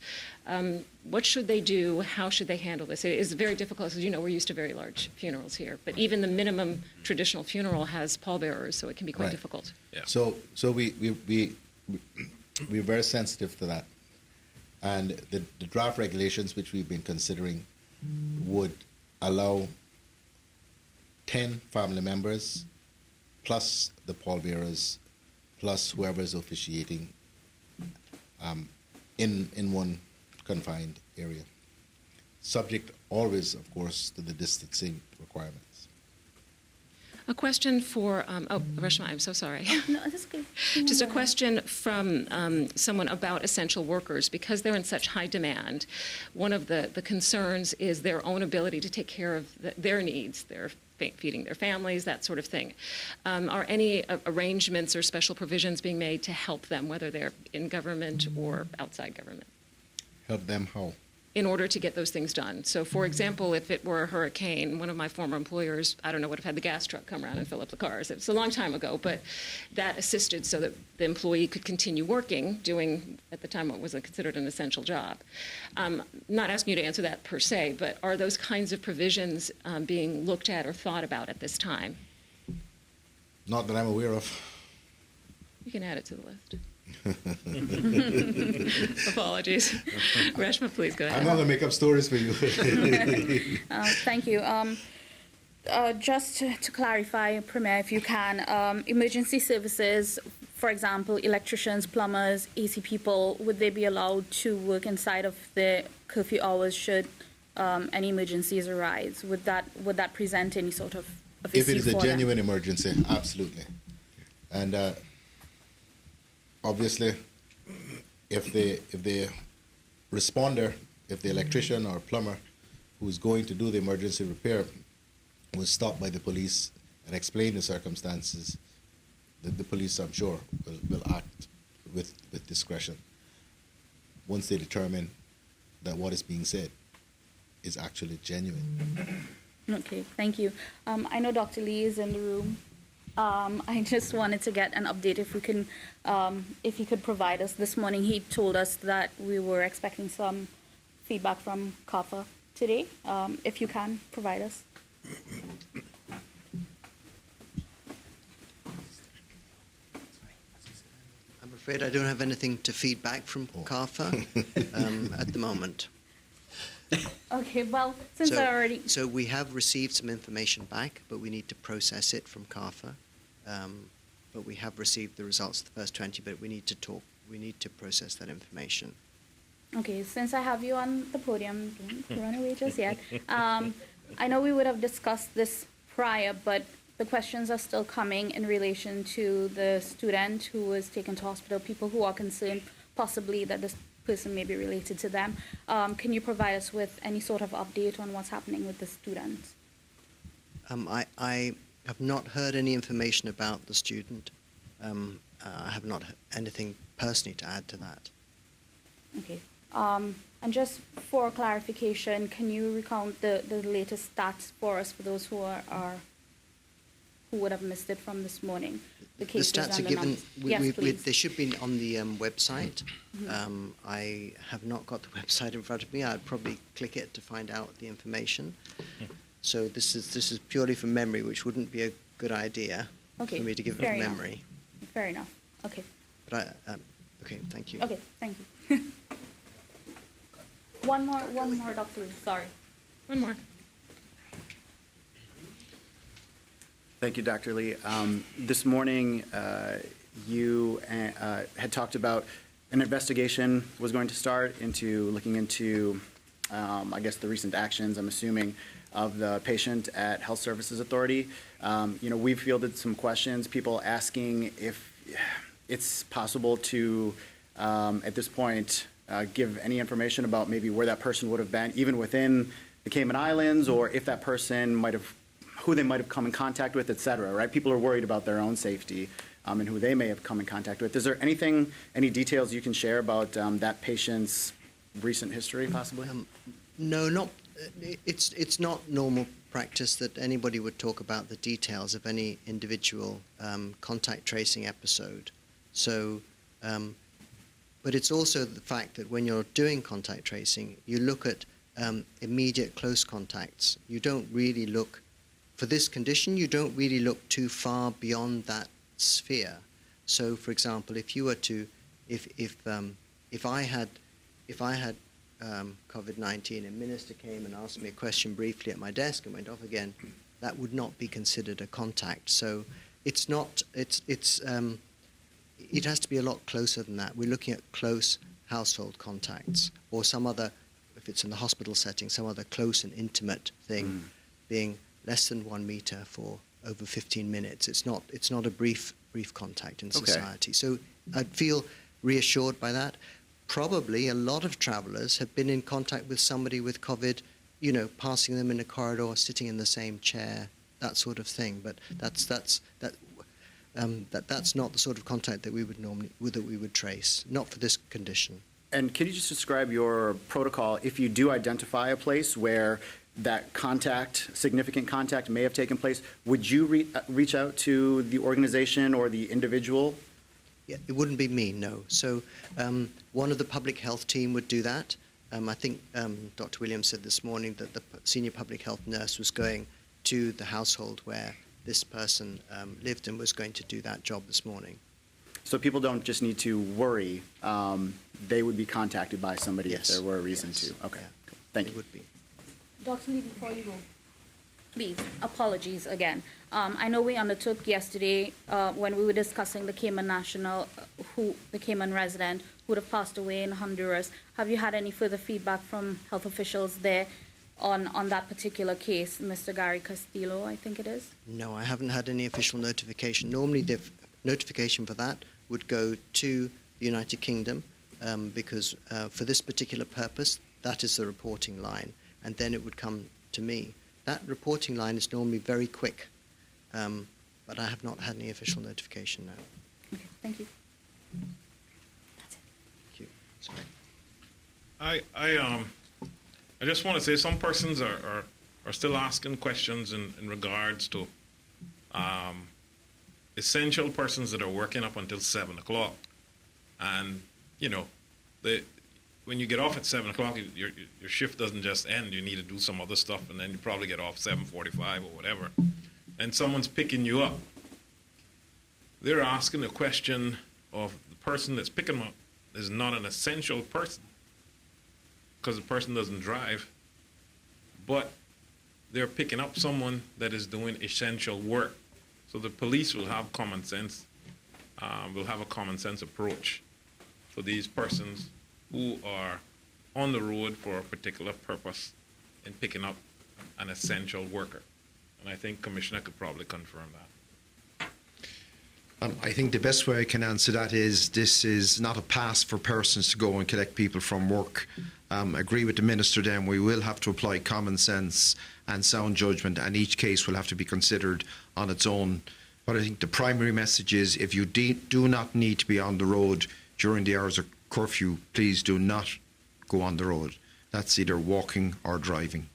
What should they do? How should they handle this? It is very difficult, as you know, we're used to very large funerals here, but even the minimum traditional funeral has pallbearers, so it can be quite difficult. Yeah. So we're very sensitive to that. And the draft regulations, which we've been considering, would allow 10 family members, plus the pallbearers, plus whoever is officiating, in one confined area. Subject always, of course, to the distancing requirements. A question for, Reshma, I'm so sorry. No, that's good. Just a question from someone about essential workers. Because they're in such high demand, one of the concerns is their own ability to take care of their needs, their feeding their families, that sort of thing. Are any arrangements or special provisions being made to help them, whether they're in government or outside government? Help them how? In order to get those things done. So, for example, if it were a hurricane, one of my former employers, I don't know, would have had the gas truck come around and fill up the cars. It's a long time ago, but that assisted so that the employee could continue working, doing, at the time, what was considered an essential job. Not asking you to answer that per se, but are those kinds of provisions being looked at or thought about at this time? Not that I'm aware of. You can add it to the list. Apologies. Reshma, please go ahead. I'm not going to make up stories for you. Thank you. Just to clarify, Premier, if you can, emergency services, for example, electricians, plumbers, AC people, would they be allowed to work inside of the curfew hours should any emergencies arise? Would that present any sort of issue? If it is a genuine emergency, absolutely. And obviously, if the responder, if the electrician or plumber who is going to do the emergency repair was stopped by the police and explain the circumstances, the police, I'm sure, will act with discretion once they determine that what is being said is actually genuine. Okay, thank you. I know Dr. Lee is in the room. I just wanted to get an update if he could provide us. This morning he told us that we were expecting some feedback from CAFA today. If you can provide us. I'm afraid I don't have anything to feed back from CAFA at the moment. Okay, well, since I already... So we have received some information back, but we need to process it from CAFA. But we have received the results of the first 20, but we need to process that information. Okay, since I have you on the podium, don't run away just yet. I know we would have discussed this prior, but the questions are still coming in relation to the student who was taken to hospital, people who are concerned possibly that this person may be related to them. Can you provide us with any sort of update on what's happening with the student? I have not heard any information about the student. I have not anything personally to add to that. Okay. And just for clarification, can you recount the latest stats for us for those who who would have missed it from this morning? The stats are given. Yes, please. They should be on the website. Mm-hmm. I have not got the website in front of me. I'd probably click it to find out the information. So this is purely from memory, which wouldn't be a good idea for me to give it from memory. Fair enough. Okay. But okay, thank you. Okay, thank you. One more, Dr. Lee. Sorry. One more. Thank you, Dr. Lee. This morning, you had talked about an investigation was going to start looking into, I guess, the recent actions, I'm assuming, of the patient at Health Services Authority. We've fielded some questions, people asking if it's possible to, at this point, give any information about maybe where that person would have been, even within the Cayman Islands, or if that person who they might have come in contact with, et cetera, right? People are worried about their own safety and who they may have come in contact with. Is there any details you can share about that patient's recent history, possibly? No, not. It's not normal practice that anybody would talk about the details of any individual contact tracing episode. So, but it's also the fact that when you're doing contact tracing, you look at immediate close contacts. You don't really look, for this condition, you don't really look too far beyond that sphere. So, for example, if you were to, if I had COVID-19 and minister came and asked me a question briefly at my desk and went off again, that would not be considered a contact. So it's not, it has to be a lot closer than that. We're looking at close household contacts or some other, if it's in the hospital setting, some other close and intimate thing being less than 1 meter for over 15 minutes. It's not a brief contact in society. So I'd feel reassured by that. Probably a lot of travelers have been in contact with somebody with COVID, passing them in a corridor, sitting in the same chair, that sort of thing. But that's not the sort of contact that we would trace, not for this condition. And can you just describe your protocol if you do identify a place where that significant contact may have taken place? Would you reach out to the organization or the individual? Yeah, it wouldn't be me, no. So one of the public health team would do that. I think Dr. Williams said this morning that the senior public health nurse was going to the household where this person lived and was going to do that job this morning. So people don't just need to worry. They would be contacted by somebody if there were a reason to. Okay, Yeah. Thank you. It would be. Dr. Lee, before you go, please, apologies again. I know we undertook yesterday when we were discussing the Cayman national, the Cayman resident who would have passed away in Honduras. Have you had any further feedback from health officials there on that particular case, Mr. Gary Castillo, I think it is? No, I haven't had any official notification. Normally the notification for that would go to the United Kingdom because for this particular purpose, that is the reporting line, and then it would come to me. That reporting line is normally very quick, but I have not had any official notification now. Okay, thank you. That's it. Thank you. Sorry. I just want to say some persons are still asking questions in regards to essential persons that are working up until 7 o'clock. And, when you get off at 7 o'clock, your shift doesn't just end. You need to do some other stuff, and then you probably get off 7:45 or whatever. And someone's picking you up. They're asking a question of the person that's picking them up is not an essential person because the person doesn't drive, but they're picking up someone that is doing essential work. So the police will have common sense, will have a common sense approach for these persons who are on the road for a particular purpose in picking up an essential worker. And I think Commissioner could probably confirm that. I think the best way I can answer that is this is not a pass for persons to go and collect people from work. Agree with the Minister then, we will have to apply common sense and sound judgment, and each case will have to be considered on its own. But I think the primary message is if you do not need to be on the road during the hours of curfew, please do not go on the road. That's either walking or driving.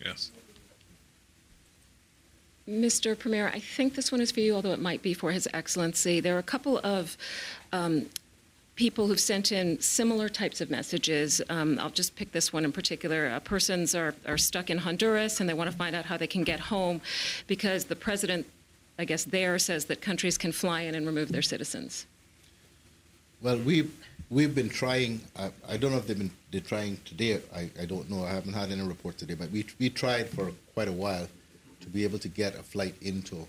Yes. Mr. Premier, I think this one is for you, although it might be for His Excellency. There are a couple of people who've sent in similar types of messages. I'll just pick this one in particular. Persons are stuck in Honduras and they want to find out how they can get home because the president, I guess, there says that countries can fly in and remove their citizens. Well, we've been trying. I don't know if they're trying today. I don't know. I haven't had any report today, but we tried for quite a while to be able to get a flight into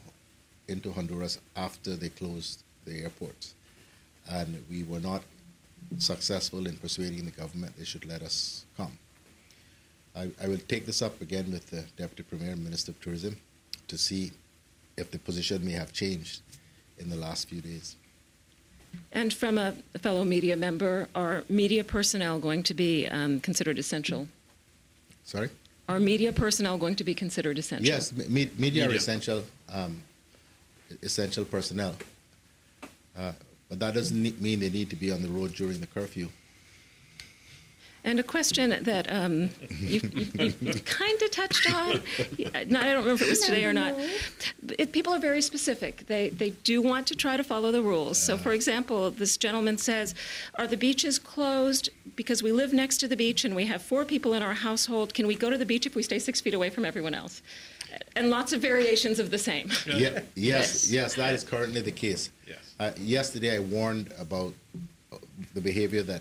Honduras after they closed the airports. And we were not successful in persuading the government they should let us come. I will take this up again with the Deputy Premier and Minister of Tourism to see if the position may have changed in the last few days. And from a fellow media member, are media personnel going to be considered essential? Sorry? Are media personnel going to be considered essential? Yes, media are essential personnel. But that doesn't mean they need to be on the road during the curfew. And a question that you kind of touched on. I don't remember if it was today or not. People are very specific. They do want to try to follow the rules. So, for example, this gentleman says, are the beaches closed because we live next to the beach and we have 4 people in our household? Can we go to the beach if we stay 6 feet away from everyone else? And lots of variations of the same. Yes, that is currently the case. Yes. Yesterday I warned about the behavior that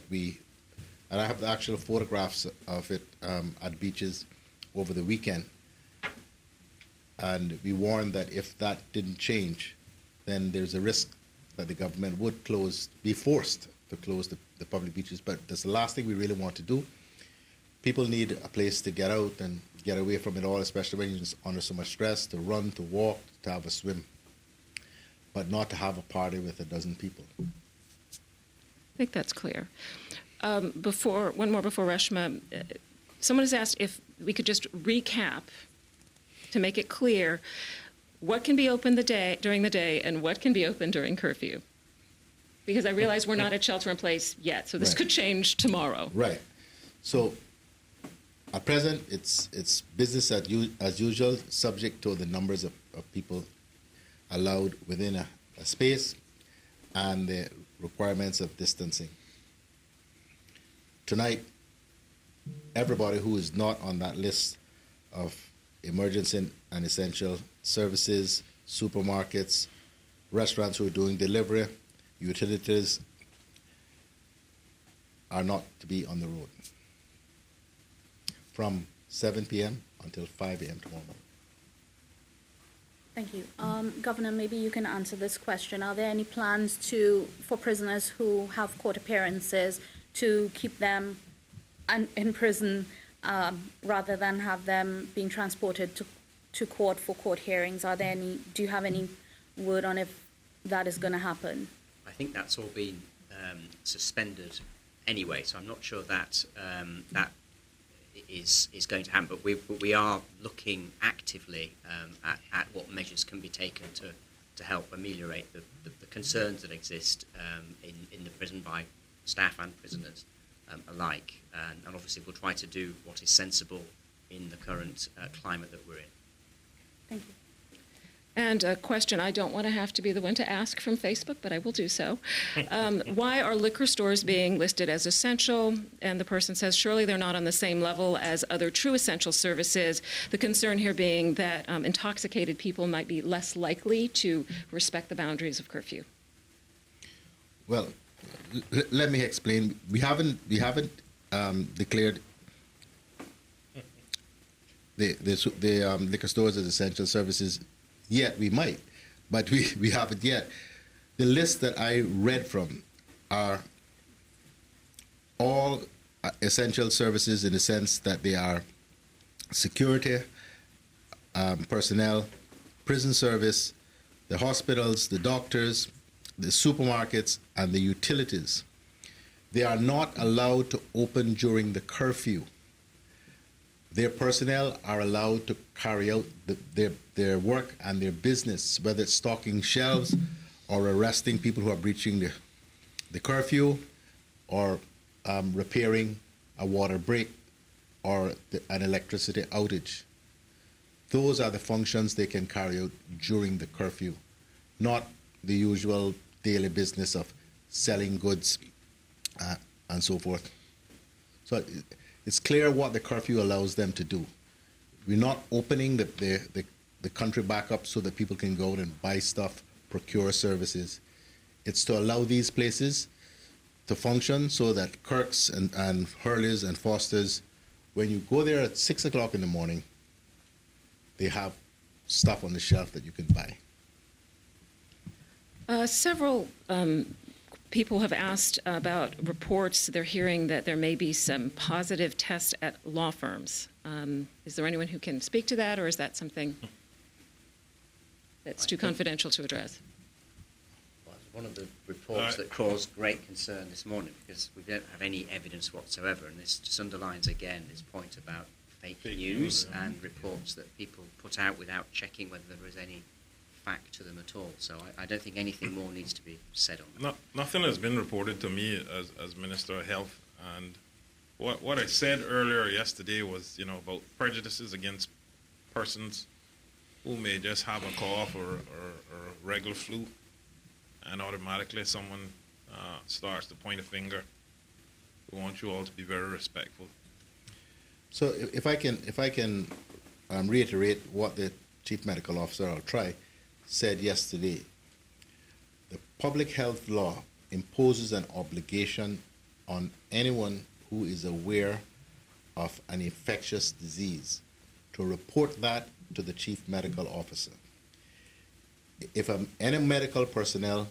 and I have the actual photographs of it at beaches over the weekend. And we warned that if that didn't change, then there's a risk that the government would be forced to close the public beaches. But that's the last thing we really want to do. People need a place to get out and get away from it all, especially when you're under so much stress, to run, to walk, to have a swim, but not to have a party with a dozen people. I think that's clear. One more before Reshma. Someone has asked if we could just recap to make it clear what can be open during the day and what can be open during curfew. Because I realize we're not at shelter in place yet, so this could change tomorrow. Right. So at present, it's business as usual, subject to the numbers of people allowed within a space and the requirements of distancing. Tonight, everybody who is not on that list of emergency and essential services, supermarkets, restaurants who are doing delivery, utilities, are not to be on the road from 7 p.m. until 5 a.m. tomorrow morning. Thank you. Governor, maybe you can answer this question. Are there any plans for prisoners who have court appearances to keep them in prison rather than have them being transported to court for court hearings? Do you have any word on if that is going to happen? I think that's all been suspended anyway, so I'm not sure that that is going to happen. But we are looking actively at what measures can be taken to help ameliorate the concerns that exist in the prison by staff and prisoners alike. And obviously we'll try to do what is sensible in the current climate that we're in. Thank you. And a question I don't want to have to be the one to ask from Facebook, but I will do so. Why are liquor stores being listed as essential? And the person says, surely they're not on the same level as other true essential services. The concern here being that intoxicated people might be less likely to respect the boundaries of curfew. Well, let me explain. We haven't declared the liquor stores as essential services yet. We might, but we haven't yet. The list that I read from are all essential services in the sense that they are security, personnel, prison service, the hospitals, the doctors, the supermarkets, and the utilities. They are not allowed to open during the curfew. Their personnel are allowed to carry out their work and their business, whether it's stocking shelves or arresting people who are breaching the curfew or repairing a water break or an electricity outage. Those are the functions they can carry out during the curfew, not the usual daily business of selling goods and so forth. So it's clear what the curfew allows them to do. We're not opening the country back up so that people can go out and buy stuff, procure services. It's to allow these places to function so that Kirks and Hurleys and Fosters, when you go there at 6 o'clock in the morning, they have stuff on the shelf that you can buy. Several people have asked about reports. They're hearing that there may be some positive tests at law firms. Is there anyone who can speak to that, or is that something that's too confidential to address? Well, it's one of the reports that caused great concern this morning because we don't have any evidence whatsoever, and this just underlines again this point about fake news and reports that people put out without checking whether there is any fact to them at all. So I don't think anything more needs to be said on that. Nothing has been reported to me as Minister of Health, and what I said earlier yesterday was, about prejudices against persons who may just have a cough or a regular flu, and automatically someone starts to point a finger. We want you all to be very respectful. So if I can reiterate what the Chief Medical Officer, I'll try, said yesterday. The public health law imposes an obligation on anyone who is aware of an infectious disease to report that to the Chief Medical Officer. If any medical personnel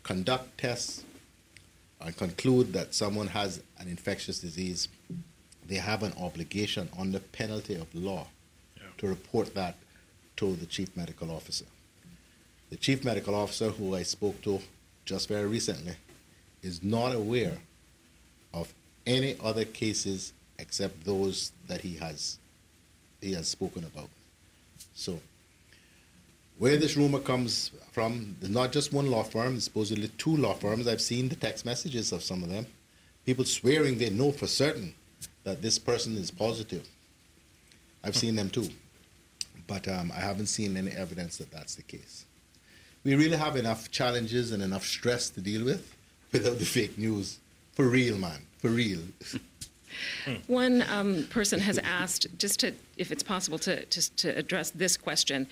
conduct tests and conclude that someone has an infectious disease, they have an obligation under penalty of law to report that to the Chief Medical Officer. The Chief Medical Officer, who I spoke to just very recently, is not aware of any other cases except those that he has spoken about. So where this rumor comes from, there's not just one law firm, there's supposedly 2 law firms. I've seen the text messages of some of them. People swearing they know for certain that this person is positive. I've seen them too. But I haven't seen any evidence that that's the case. We really have enough challenges and enough stress to deal with without the fake news. For real, man. For real. One person has asked, if it's possible to address this question.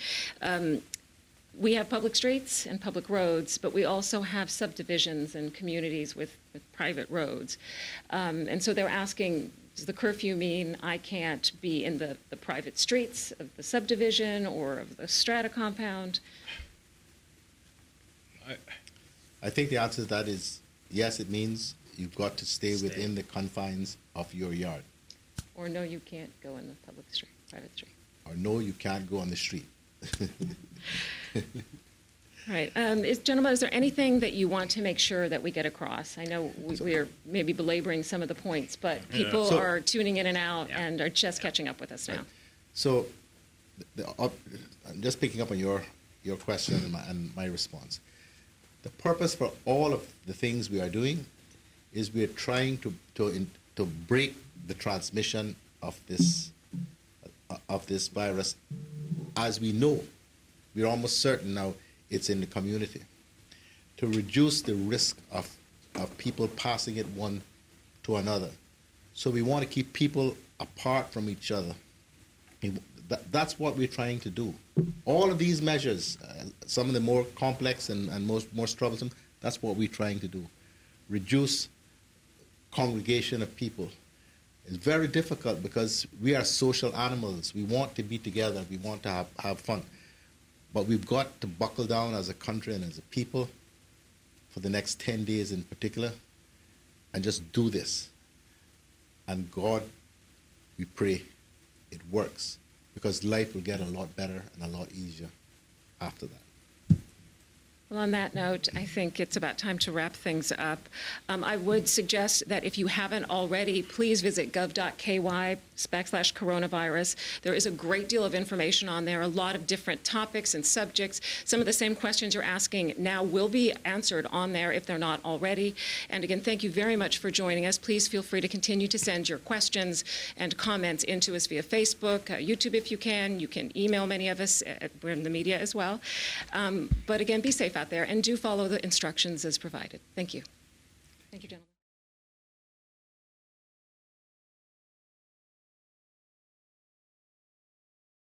We have public streets and public roads, but we also have subdivisions and communities with private roads. And so they're asking, does the curfew mean I can't be in the private streets of the subdivision or of the strata compound? I think the answer to that is yes, it means you've got to stay within the confines of your yard. Or no, you can't go in the public street, private street. Or no, you can't go on the street. All right. Gentlemen, is there anything that you want to make sure that we get across? I know we are maybe belaboring some of the points, but people are tuning in and out and are just catching up with us now. So I'm just picking up on your question and my response. The purpose for all of the things we are doing is we're trying to break the transmission of this virus. As we know, we're almost certain now it's in the community. To reduce the risk of people passing it one to another. So we want to keep people apart from each other. That's what we're trying to do. All of these measures, some of the more complex and most troublesome, that's what we're trying to do. Reduce congregation of people. It's very difficult because we are social animals. We want to be together. We want to have fun. But we've got to buckle down as a country and as a people for the next 10 days in particular and just do this. And God, we pray it works, because life will get a lot better and a lot easier after that. Well, on that note, I think it's about time to wrap things up. I would suggest that if you haven't already, please visit gov.ky/coronavirus. There is a great deal of information on there, a lot of different topics and subjects. Some of the same questions you're asking now will be answered on there if they're not already. And again, thank you very much for joining us. Please feel free to continue to send your questions and comments into us via Facebook, YouTube if you can. You can email many of us. We're in the media as well. But again, be safe out there and do follow the instructions as provided. Thank you. Thank you, gentlemen.